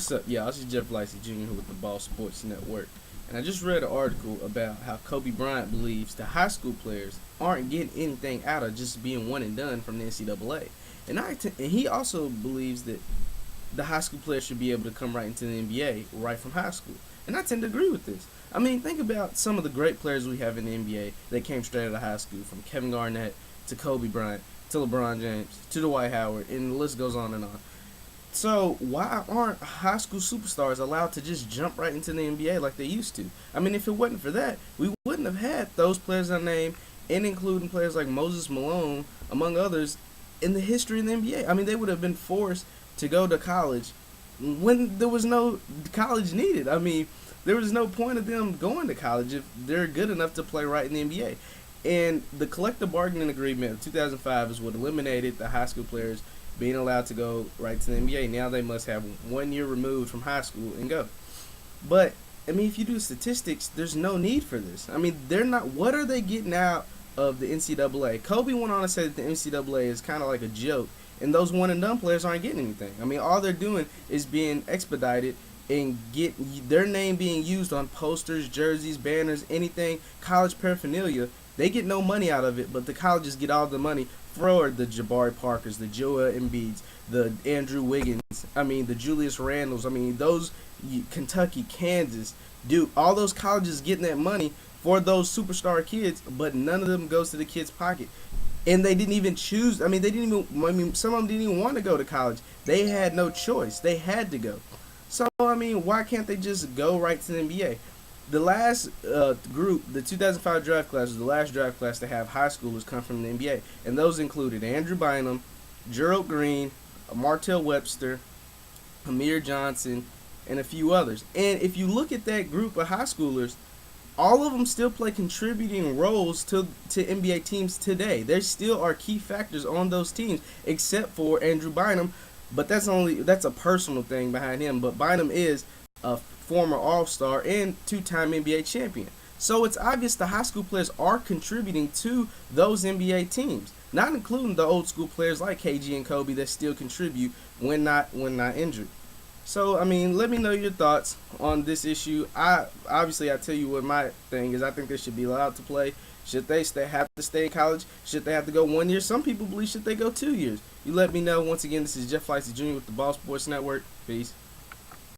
So yeah, this is Jeff Lightsy Jr. with the Ball Sports Network, and I just read an article about how Kobe Bryant believes the high school players aren't getting anything out of just being one and done from the NCAA, and he also believes that the high school players should be able to come right into the NBA right from high school, and I tend to agree with this. I mean, think about some of the great players we have in the NBA that came straight out of high school, from Kevin Garnett to Kobe Bryant to LeBron James to Dwight Howard, and the list goes on and on. So why aren't high school superstars allowed to just jump right into the NBA like they used to? I mean, if it wasn't for that, we wouldn't have had those players I named, and including players like Moses Malone, among others, in the history of the NBA. I mean, they would have been forced to go to college when there was no college needed. I mean, there was no point of them going to college if they're good enough to play right in the NBA. And the collective bargaining agreement of 2005 is what eliminated the high school players being allowed to go right to the NBA. Now they must have 1 year removed from high school and go. But I mean, if you do statistics, there's no need for this. I mean, they're not. What are they getting out of the NCAA? Kobe went on to say that the NCAA is kind of like a joke, and those one and done players aren't getting anything. I mean, all they're doing is being expedited and get their name being used on posters, jerseys, banners, anything, college paraphernalia. They get no money out of it, but the colleges get all the money for the Jabari Parkers, the Joel Embiids, the Andrew Wiggins, I mean, the Julius Randles, I mean, those Kentucky, Kansas, Duke, all those colleges getting that money for those superstar kids, but none of them goes to the kids' pocket. And they didn't even choose, I mean, some of them didn't even want to go to college. They had no choice. They had to go. So, I mean, why can't they just go right to the NBA? The last group, the 2005 draft class, was the last draft class to have high schoolers come from the NBA. And those included Andrew Bynum, Gerald Green, Martell Webster, Amir Johnson, and a few others. And if you look at that group of high schoolers, all of them still play contributing roles to NBA teams today. They still are key factors on those teams, except for Andrew Bynum. But that's a personal thing behind him. But Bynum is a former All-Star and two-time NBA champion. So it's obvious the high school players are contributing to those NBA teams, not including the old school players like KG and Kobe that still contribute when not injured. So, I mean, let me know your thoughts on this issue. I tell you what my thing is. I think they should be allowed to play. Should they have to stay in college? Should they have to go 1 year? Some people believe should they go 2 years. You let me know. Once again, this is Jeff Lightsy Jr. with the Ball Sports Network. Peace.